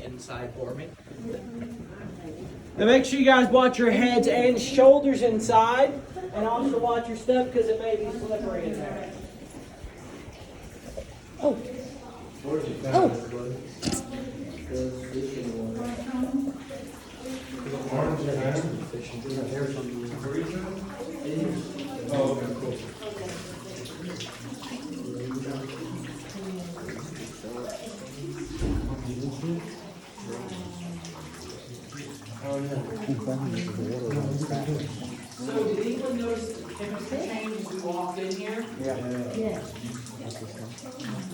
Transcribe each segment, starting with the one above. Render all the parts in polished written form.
inside for me. Now make sure you guys watch your heads and shoulders inside, and also watch your step because it may be slippery in there. Oh. So did anyone notice the temperature change as we walked in here? Yeah.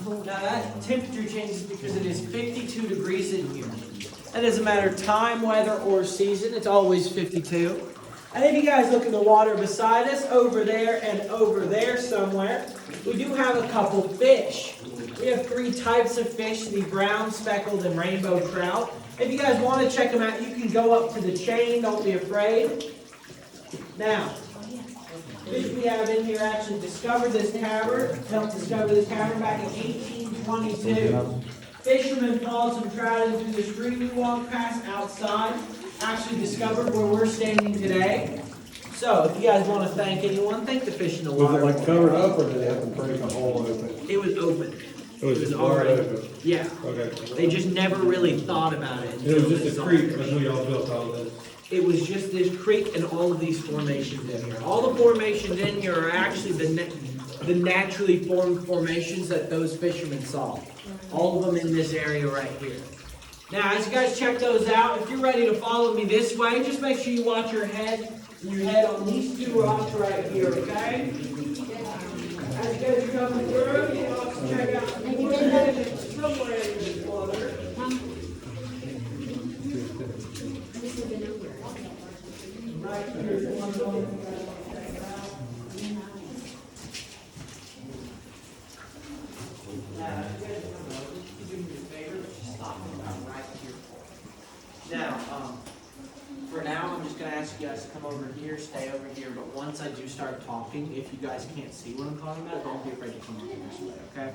Now that temperature changes because it is 52 degrees in here. That doesn't matter time, weather, or season. It's always 52. And if you guys look at the water beside us, over there and over there somewhere, we do have a couple fish. We have 3 types of fish, the brown, speckled, and rainbow trout. If you guys want to check them out, you can go up to the chain. Don't be afraid. Now, fish we have in here actually discovered this cavern, helped discover this cavern back in 1822. Fishermen followed some trout into the stream we walked past outside, actually discovered where we're standing today. So, if you guys want to thank anyone, thank the fish in the water. Was it like covered up, or did they have to break the hole open? It was open. It was already open. Yeah. Okay. They just never really thought about it. It was just a creek, that's where y'all built all this. It was just this creek and all of these formations in here. All the formations in here are actually the naturally formed formations that those fishermen saw. All of them in this area right here. Now, as you guys check those out, if you're ready to follow me this way, just make sure you watch your head on these 2 rocks right here, okay? As you guys are coming through, you can also check out somewhere in this water. Right here's one going. Now, for now, I'm just going to ask you guys to come over here, stay over here, but once I do start talking, if you guys can't see what I'm talking about, don't be afraid to come over this way, okay?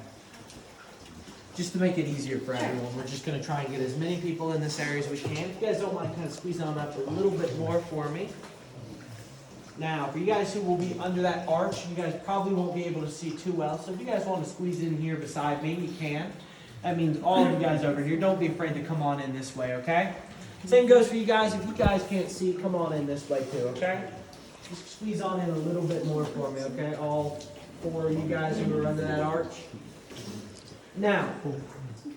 Just to make it easier for everyone, we're just going to try and get as many people in this area as we can. If you guys don't mind kind of squeezing on up a little bit more for me. Now, for you guys who will be under that arch, you guys probably won't be able to see too well, so if you guys want to squeeze in here beside me, you can. That means all of you guys over here, don't be afraid to come on in this way, okay? Same goes for you guys. If you guys can't see, come on in this way too, okay? Just squeeze on in a little bit more for me, okay? All 4 of you guys who are under that arch. Now,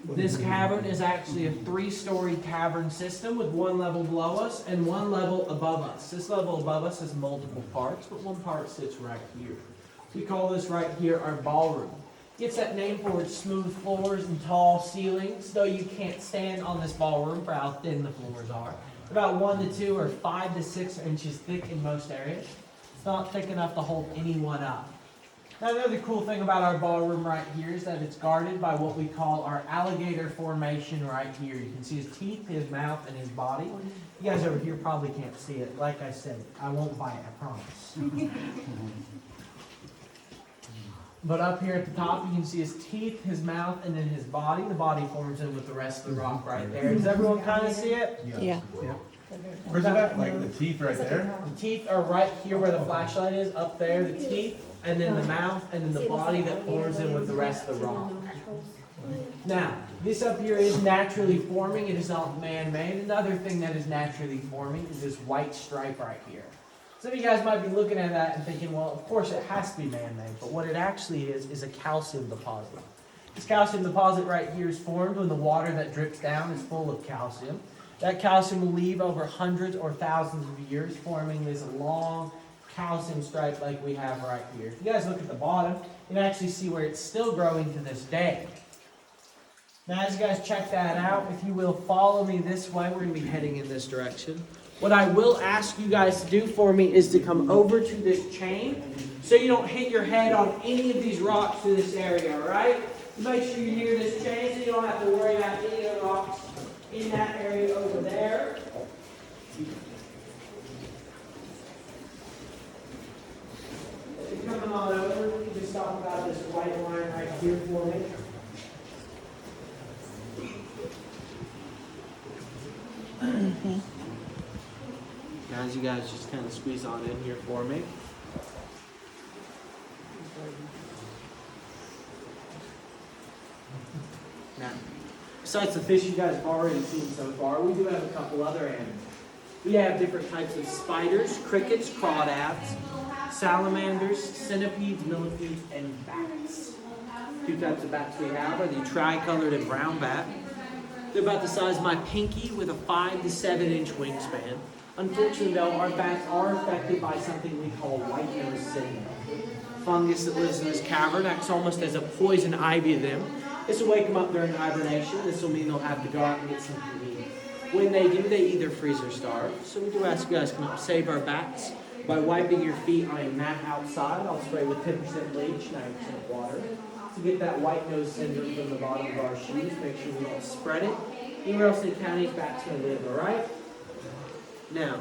this cavern is actually a 3-story cavern system with 1 level below us and 1 level above us. This level above us has multiple parts, but one part sits right here. We call this right here our ballroom. Gets that name for its smooth floors and tall ceilings, though you can't stand on this ballroom for how thin the floors are. About 1 to 2 or 5 to 6 inches thick in most areas. It's not thick enough to hold anyone up. Now, another cool thing about our ballroom right here is that it's guarded by what we call our alligator formation right here. You can see his teeth, his mouth, and his body. You guys over here probably can't see it. Like I said, I won't bite, I promise. But up here at the top, you can see his teeth, his mouth, and then his body. The body forms in with the rest of the rock right there. Does everyone kind of see it? Yeah. Where's it at? Like the teeth right there? The teeth are right here where the flashlight is, up there, the teeth, and then the mouth, and then the body that forms in with the rest of the rock. Now, this up here is naturally forming. It is not man-made. Another thing that is naturally forming is this white stripe right here. Some of you guys might be looking at that and thinking, well, of course it has to be man-made, but what it actually is a calcium deposit. This calcium deposit right here is formed when the water that drips down is full of calcium. That calcium will leave over hundreds or thousands of years, forming this long calcium stripe like we have right here. If you guys look at the bottom, you can actually see where it's still growing to this day. Now, as you guys check that out, if you will follow me this way, we're going to be heading in this direction. What I will ask you guys to do for me is to come over to this chain so you don't hit your head on any of these rocks in this area, all right? Make sure you're near this chain so you don't have to worry about any of the rocks in that area over there. If you're coming on over, you just talk about this white line right here for me. Guys, you guys just kind of squeeze on in here for me. Now, besides the fish you guys have already seen so far, we do have a couple other animals. We have different types of spiders, crickets, crawdads, salamanders, centipedes, millipedes, and bats. Two types of bats we have are the tricolored and brown bat. They're about the size of my pinky with a 5 to 7 inch wingspan. Unfortunately though, our bats are affected by something we call white nose syndrome. Fungus that lives in this cavern acts almost as a poison ivy to them. This will wake them up during hibernation. This will mean they'll have to go out and get something to eat. When they do, they either freeze or starve. So we do ask you guys to come up, save our bats by wiping your feet on a mat outside. I'll spray with 10% bleach, 9% water. To get that white nose syndrome from the bottom of our shoes, make sure we don't spread it. Anywhere else in the county, bats can live, all right? Now,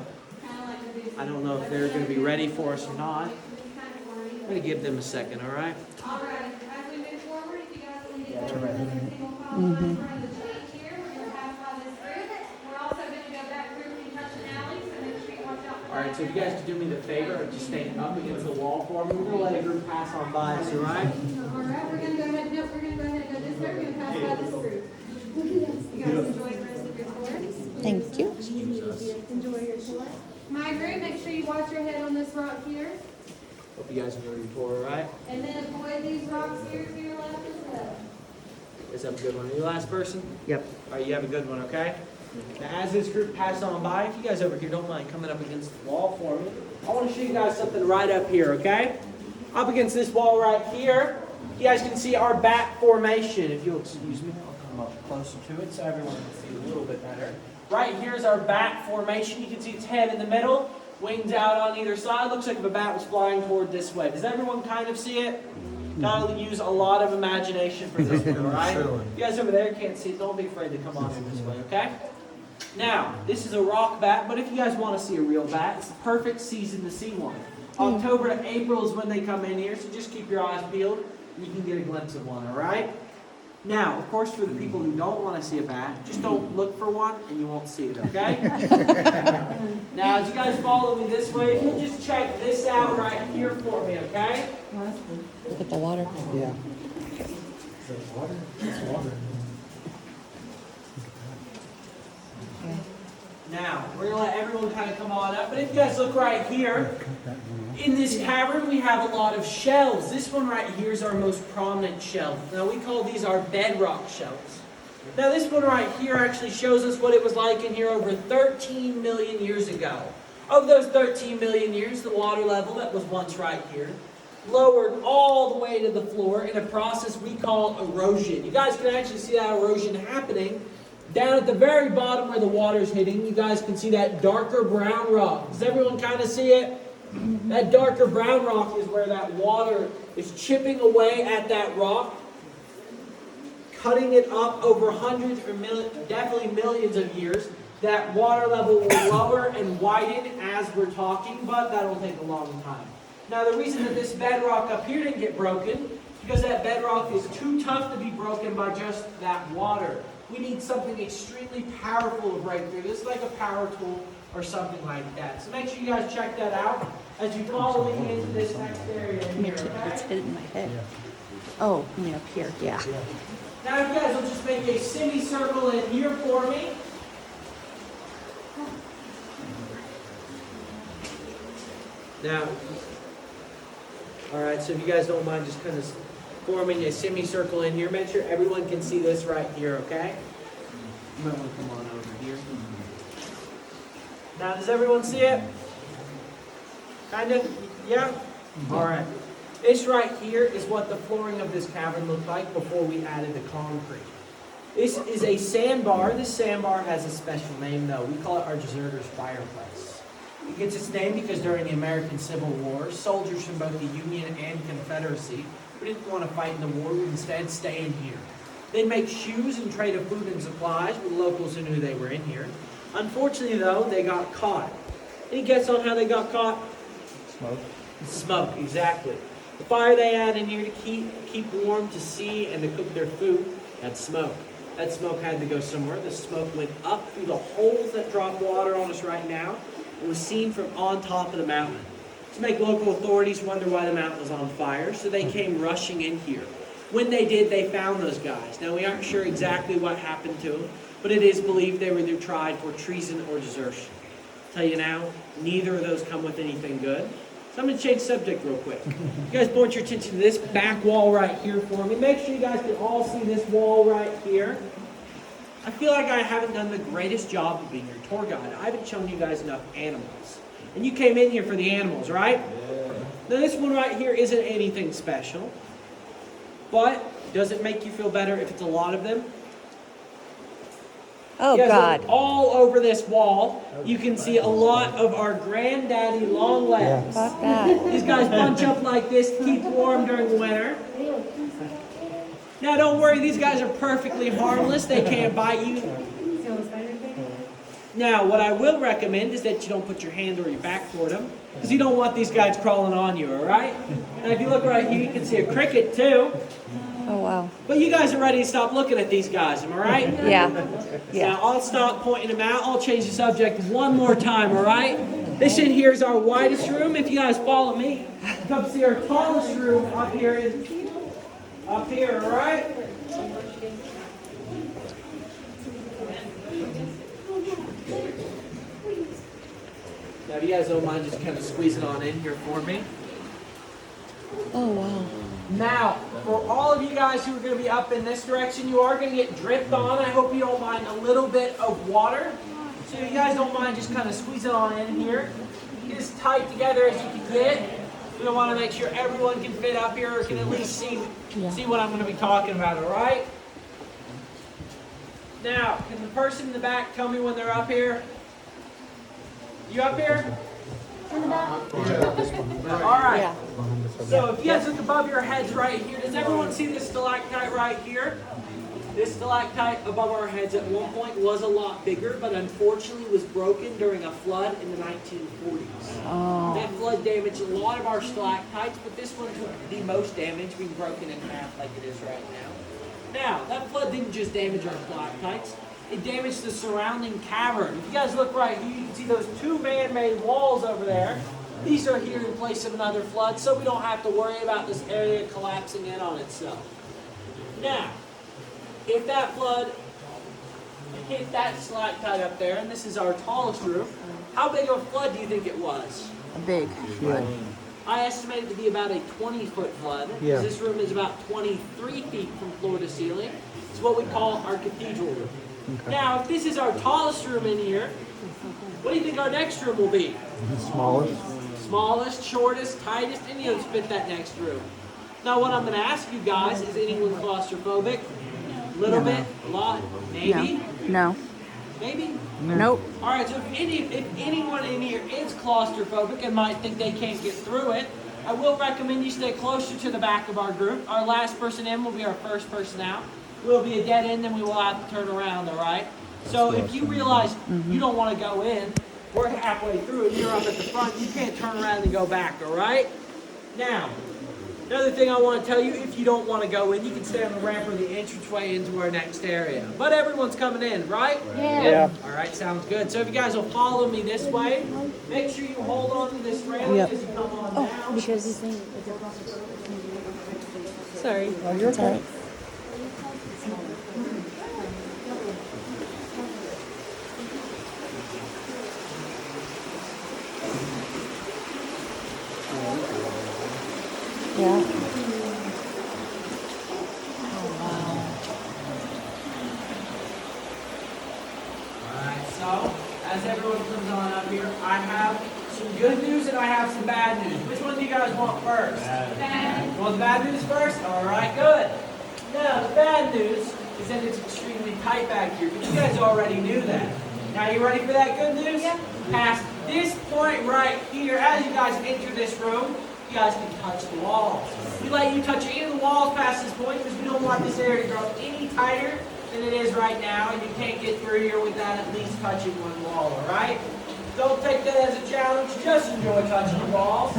I don't know if they're going to be ready for us or not. I'm going to give them a second, all right? All right, as we move forward, if you guys will need to Turn right. in front of the change here, we're going to pass by this group. We're also going to go back through concussion alley, so make sure you watch out for All right, so if you guys could do me the favor of just staying up against the wall for me, we're going to let a group pass on by us, all right? All right, we're going to go ahead, no, we're going to go ahead and go this way, we're going to pass by this group. You guys enjoy the rest of your tour. Thank you. Enjoy your tour. My group, make sure you watch your head on this rock here, Hope you guys enjoy your tour, all right? and then avoid these rocks here to your left as well. Is that a good one? Are you the last person? Yep. All right, you have a good one, okay? Now, as this group passes on by, if you guys over here don't mind coming up against the wall for me, I want to show you guys something right up here, okay? Up against this wall right here, you guys can see our bat formation. If you'll excuse me, I'll come up closer to it so everyone can see a little bit better. Right here is our bat formation. You can see its head in the middle, wings out on either side. Looks like if a bat was flying toward this way. Does everyone kind of see it? Gotta use a lot of imagination for this one, all right? You guys over there can't see it. Don't be afraid to come on in this way, okay? Now, this is a rock bat, but if you guys want to see a real bat, it's the perfect season to see one. October to April is when they come in here, so just keep your eyes peeled and you can get a glimpse of one, all right? Now, of course, for the people who don't want to see a bat, just don't look for one and you won't see it, okay? Now, as you guys follow me this way, if you just check this out right here for me, okay? Look at the water. Yeah. Now, we're going to let everyone kind of come on up, but if you guys look right here, in this cavern we have a lot of shelves. This one right here is our most prominent shelf. Now, we call these our bedrock shelves. Now, this one right here actually shows us what it was like in here over 13 million years ago. Over those 13 million years, the water level that was once right here lowered all the way to the floor in a process we call erosion. You guys can actually see that erosion happening down at the very bottom where the water's hitting. You guys can see that darker brown rock. Does everyone kind of see it? That darker brown rock is where that water is chipping away at that rock, cutting it up over hundreds or definitely millions of years. That water level will lower and widen as we're talking, but that'll take a long time. Now, the reason that this bedrock up here didn't get broken is because that bedrock is too tough to be broken by just that water. We need something extremely powerful to break through. This is like a power tool or something like that. So make sure you guys check that out as you follow me into this next area in Me here, too. It's okay? hitting my head. Oh, I mean up here. Yeah. Now, if you guys will just make a semicircle in here for me. Now, all right, so if you guys don't mind just kind of forming a semicircle in here, make sure everyone can see this right here, okay? You might want to come on over here. Now, does everyone see it? Kind of? Yeah? All right. This right here is what the flooring of this cavern looked like before we added the concrete. This is a sandbar. This sandbar has a special name, though. We call it our deserter's fireplace. It gets its name because during the American Civil War, soldiers from both the Union and Confederacy who didn't want to fight in the war would instead stay in here. They'd make shoes and trade of food and supplies with locals who knew they were in here. Unfortunately, though, they got caught. Any guess on how they got caught? Smoke. Smoke, exactly. The fire they had in here to keep warm, to see, and to cook their food had smoke. That smoke had to go somewhere. The smoke went up through the holes that drop water on us right now. It was seen from on top of the mountain. To make local authorities wonder why the mountain was on fire, so they came rushing in here. When they did, they found those guys. Now, we aren't sure exactly what happened to them, but it is believed they were either tried for treason or desertion. Tell you now, neither of those come with anything good. So I'm going to change subject real quick. You guys point your attention to this back wall right here for me. Make sure you guys can all see this wall right here. I feel like I haven't done the greatest job of being your tour guide. I haven't shown you guys enough animals. And you came in here for the animals, right? Yeah. Now this one right here isn't anything special. But does it make you feel better if it's a lot of them? Oh, You guys God. look all over this wall, you can see a lot of our granddaddy long legs. Fuck that. These guys bunch up like this to keep warm during the winter. Now don't worry, these guys are perfectly harmless. They can't bite you. Now what I will recommend is that you don't put your hand or your back toward them, because you don't want these guys crawling on you, alright? And if you look right here, you can see a cricket too. Oh, wow. But you guys are ready to stop looking at these guys, am I right? Yeah. Yeah. Now, I'll stop pointing them out. I'll change the subject one more time, all right? This in here is our widest room. If you guys follow me, come see our tallest room up here, all right? Now, if you guys don't mind just kind of squeezing on in here for me. Oh, wow. Now, for all of you guys who are going to be up in this direction, you are going to get dripped on. I hope you don't mind a little bit of water. So you guys don't mind just kind of squeezing on in here. Get as tight together as you can get. We don't want to make sure everyone can fit up here or can at least see what I'm going to be talking about, all right? Now, can the person in the back tell me when they're up here? You up here? In the back? All right. Yeah. So if you guys look above your heads right here, does everyone see this stalactite right here? This stalactite above our heads at one point was a lot bigger, but unfortunately was broken during a flood in the 1940s. Oh. That flood damaged a lot of our stalactites, but this one took the most damage, being broken in half like it is right now. Now, that flood didn't just damage our stalactites, it damaged the surrounding cavern. If you guys look right here, you can see those two man-made walls over there. These are here in place of another flood, so we don't have to worry about this area collapsing in on itself. Now, if that flood hit that stalactite up there, and this is our tallest roof, how big of a flood do you think it was? A big flood. I estimate it to be about a 20-foot flood. Yeah. This room is about 23 feet from floor to ceiling. It's what we call our cathedral room. Okay. Now, if this is our tallest room in here, what do you think our next room will be? Smallest. Smallest, shortest, tightest, any of those fit that next room. Now what I'm going to ask you guys, is anyone claustrophobic? A little bit? A lot? Maybe? No. Maybe? Nope. Alright, so if anyone in here is claustrophobic and might think they can't get through it, I will recommend you stay closer to the back of our group. Our last person in will be our first person out. We'll be a dead end and we will have to turn around, alright? So if you realize you don't want to go in, we're halfway through and you're up at the front, you can't turn around and go back, all right? Now, another thing I want to tell you, if you don't want to go in, you can stay on the ramp or the entranceway into our next area. But everyone's coming in, right? Yeah. All right, sounds good. So if you guys will follow me this way, make sure you hold on to this railing as you come on down. Because he's saying. Sorry. Oh, you're okay. Yeah. Oh, wow. Alright, so as everyone comes on up here, I have some good news and I have some bad news. Which one do you guys want first? Bad. You want the bad news first? Alright, good. Now, the bad news is that it's extremely tight back here, but you guys already knew that. Now, you ready for that good news? Yeah. Past this point right here, as you guys enter this room, you guys can touch the walls. We let you touch any of the walls past this point because we don't want this area to grow any tighter than it is right now, and you can't get through here without at least touching one wall, alright? Don't take that as a challenge, just enjoy touching the walls.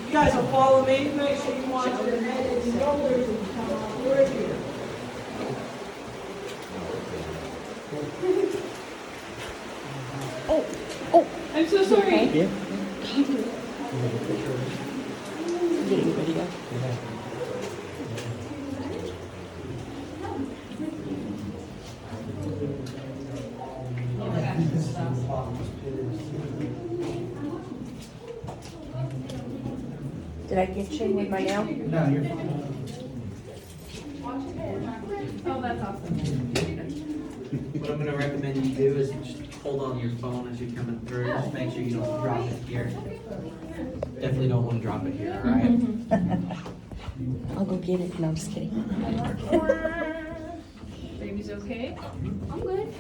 You guys will follow me, make sure you watch your head and shoulders and come on through here. I'm so sorry. Get a video. Did I get you with my nail? No, you're fine. Oh, that's awesome. What I'm gonna recommend you do is just hold on your phone as you're coming through. Just make sure you don't drop it here. Definitely don't want to drop it here, all right? I'll go get it. No, I'm just kidding. Baby's okay? I'm good.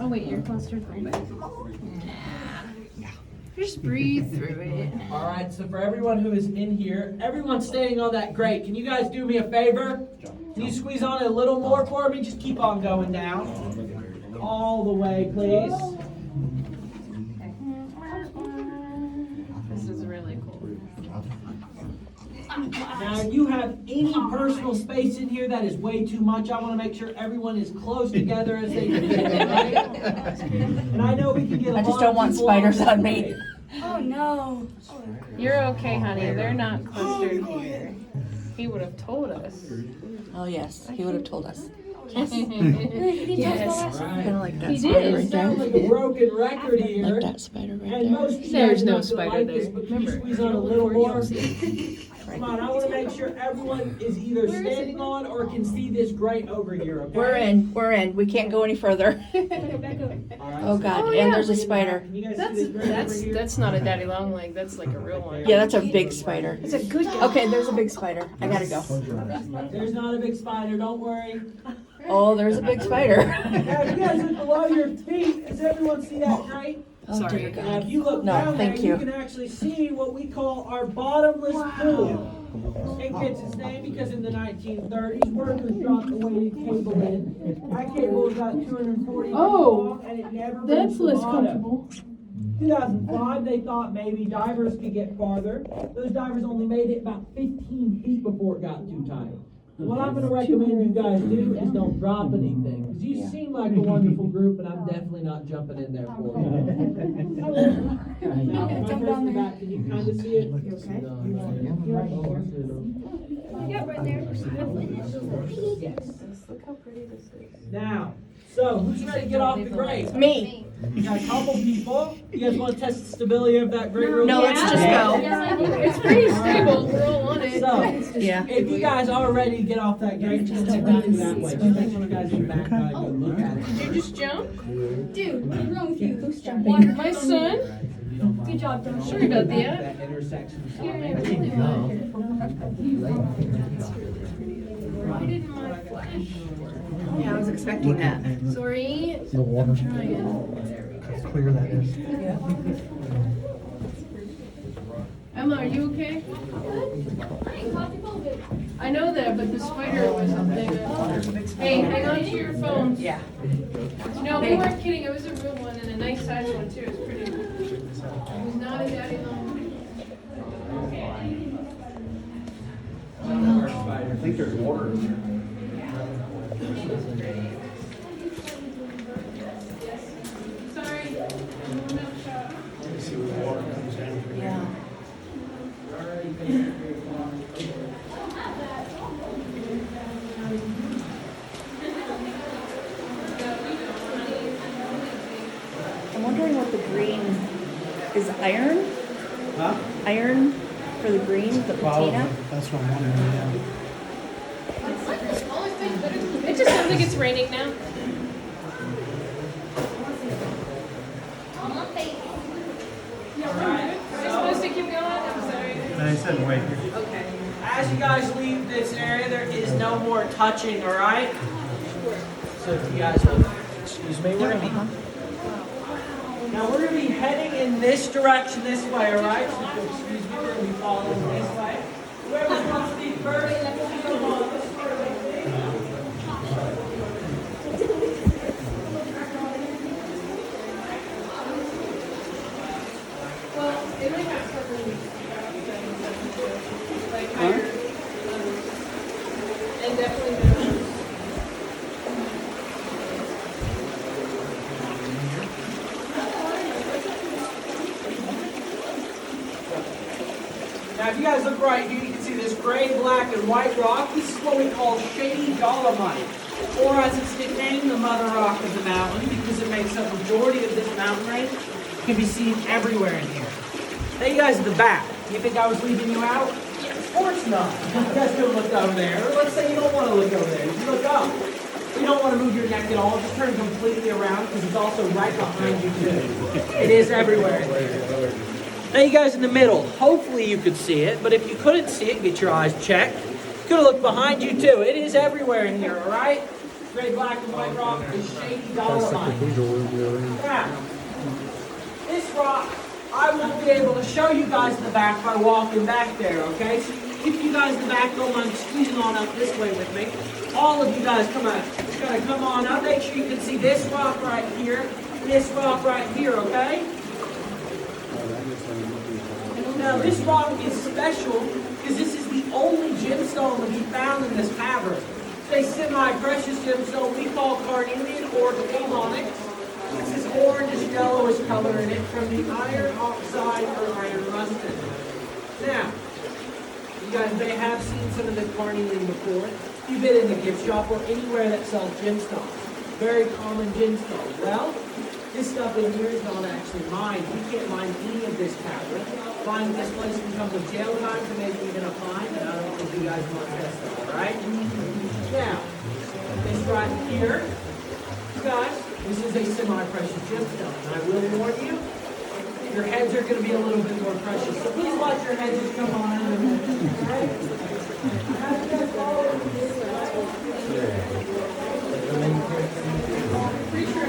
Oh wait, you're claustrophobic. Just breathe through it. All right, so for everyone who is in here, everyone standing on that grate, can you guys do me a favor? Can you squeeze on it a little more for me? Just keep on going down. All the way, please. This is really cool. Now, if you have any personal space in here that is way too much, I want to make sure everyone is close together as they can get it, right? And I know we can get a I just lot don't of want people spiders this on me. way. Oh no. You're okay, honey. They're not clustered here. He would have told us. Oh, yes. He would have told us. Yes. Yes. Kind of like that He spider did. right Sound there. like a broken record here. Like that spider right And there. most of you There's guys no don't spider like this, there. but can you Remember, squeeze you on a don't look little for it, you more? don't see it. Come on, I want to make sure everyone is either standing on or can see this grate over here, okay? We're in. We're in. We can't go any further. All right, Oh, so God. Oh, And yeah. there's a spider. Can you guys That's see this grate over here? that's not a daddy long leg. That's like a real one. Yeah, that's a big spider. It's a good guy. Okay, there's a big spider. I gotta go. There's not a big spider, don't worry. Oh, there's a big spider. Now, if you guys look below your feet, does everyone see that grate? Oh, dear Now, if God. you look No, down there, thank you you. can actually see what we call our bottomless pool. It gets its name because in the 1930s, workers dropped a weighted cable in. That cable was about 240 feet long, and it never reached the bottom. 2005, they thought maybe divers could get farther. Those divers only made it about 15 feet before it got too tight. What I'm going to recommend you guys do is don't drop anything. Because you seem like a wonderful group, but I'm definitely not jumping in there for you. Now, my person in the back, can you kind of see it? You okay? Yeah, right there. Yes. Look how pretty this is. Now, so who's ready to get off the grate? Me. We got a couple people. You guys want to test the stability of that grate real No, quick? let's just go. It's pretty stable. We're all on it. So, Yeah. if you guys are ready to get off that grate, just take that that way. Just make sure you guys in the back got a good look at it. Did you just jump? Dude, what is wrong with you? Who's jumping? My son? Good job, Don. Sorry about that. That intersection. Why didn't my flash? Yeah, I was expecting that. Sorry. The water. Trying. Clear that is. Emma, are you okay? I know that, but the spider was up there. Hey, hang on to your phone. Yeah. No, we weren't kidding. It was a real one and a nice size one too. It was pretty. It was not a daddy long. I think there's water in there. Sorry. Yeah. I'm wondering what the green is. Iron? Huh? Iron for the green, the patina? That's what I'm wondering, yeah. It just sounds like it's raining now. Am I supposed to keep going? I'm sorry. I said wait. Okay. As you guys leave this area, there is no more touching, all right? So if you guys will, excuse me, we're gonna be. Now we're gonna be heading in this direction, this way, all right? So if you'll excuse me, we're gonna be following this way. Whoever wants to be first, come on, this way, please. Well, it might have something like higher levels. And definitely better. Now, if you guys look right here, you can see this gray, black, and white rock. This is what we call shady dolomite, or as it's nicknamed, the mother rock of the mountain, because it makes up the majority of this mountain range. It can be seen everywhere in here. Now, you guys at the back, you think I was leaving you out? Of course not. You guys could look over there. Or let's say you don't want to look over there. You look up. You don't want to move your neck at all. Just turn completely around because it's also right behind you too. It is everywhere in here. Now you guys in the middle, hopefully you could see it, but if you couldn't see it, get your eyes checked. You could look behind you too. It is everywhere in here, all right? Gray, black, and white rock is shady dolomite. Now, this rock, I won't be able to show you guys the back by walking back there, okay? So if you guys in the back don't mind squeezing on up this way with me, all of you guys come on. Just gotta come on up. Make sure you can see this rock right here, this rock right here, okay? Now this rock is special because this is the only gemstone to be found in this cavern. It's a semi-precious gemstone we call carnelian or Phalonic. It's this orangish yellowish color in it from the iron oxide or iron rusted. Now, you guys may have seen some of the carnelian before. If you've been in the gift shop or anywhere that sells gemstones, very common gemstone. Well, this stuff in here is not actually mined. We can't mine any of this cavern. Buying this place can come with jail time for maybe even a fine, and I don't think you guys want that stuff, all right? Now, this right here, you guys, this is a semi-precious gemstone, and I will warn you, your heads are going to be a little bit more precious. So please watch your heads just come on in. All right? As you guys follow this, pretty sure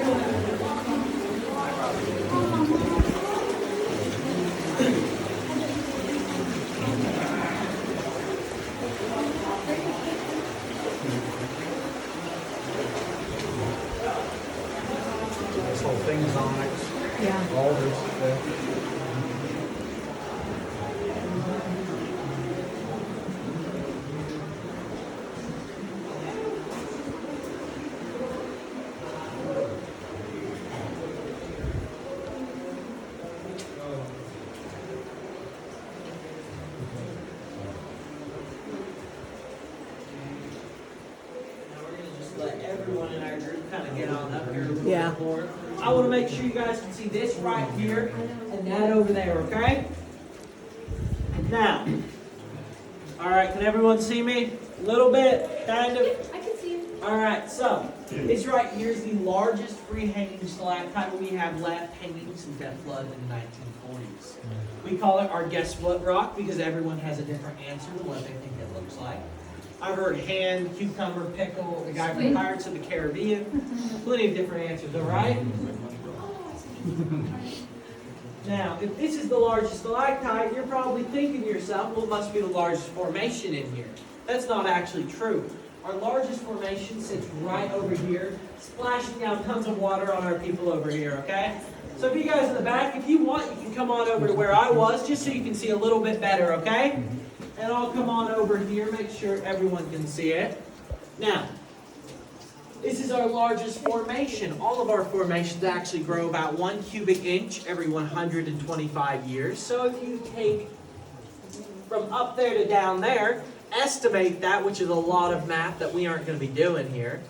This whole thing is onyx. Yeah. All this stuff. let everyone in our group kind of get on up here a little Yeah. bit more. I want to make sure you guys can see this right here and that over there, okay? Now, all right, can everyone see me? A little bit, kind of. I can see it. All right, so this right here is the largest free hanging stalactite we have left hanging since that flood in the 1940s. We call it our guess what rock because everyone has a different answer to what they think it looks like. I've heard hand, cucumber, pickle, the guy from Pirates of the Caribbean. Plenty of different answers, all right? Now, if this is the largest stalactite, you're probably thinking to yourself, well, it must be the largest formation in here. That's not actually true. Our largest formation sits right over here, splashing down tons of water on our people over here, okay? So if you guys in the back, if you want, you can come on over to where I was, just so you can see a little bit better, okay? And I'll come on over here, make sure everyone can see it. Now, this is our largest formation. All of our formations actually grow about 1 cubic inch every 125 years. So if you take from up there to down there, estimate that, which is a lot of math that we aren't going to be doing here.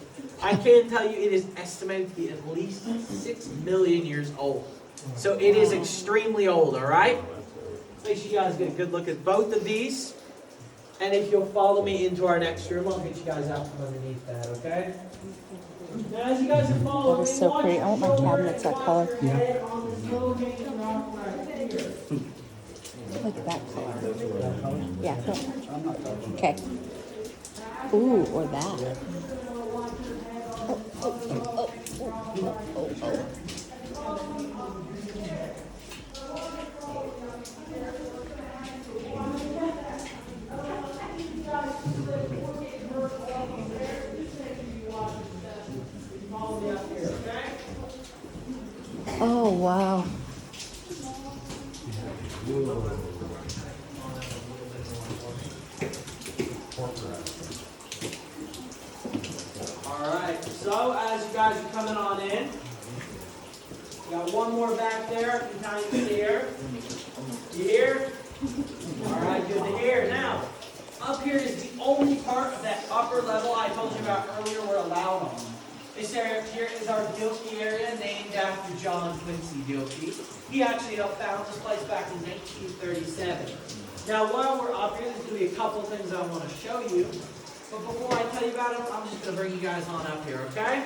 I can tell you it is estimated to be at least 6 million years old. So it is extremely old, all right? Make sure you guys get a good look at both of these. And if you'll follow me into our next room, I'll get you guys out from underneath that, okay? Now, as you guys are following That is so pretty. I want my cabinets that color. Yeah. Like that color. Yeah. Don't. Okay. Ooh, or that. Oh, oh, oh, oh, oh, oh. Oh, wow. Alright, so as you guys are coming on in, got one more back there, if you kind of hear. You hear? Alright, good Dilkey area named after John Quincy Dilkey. He actually helped found this place back in 1937. Now, while we're up here, there's going to be a couple things I want to show you. But before I tell you about it, I'm just going to bring you guys on up here, okay?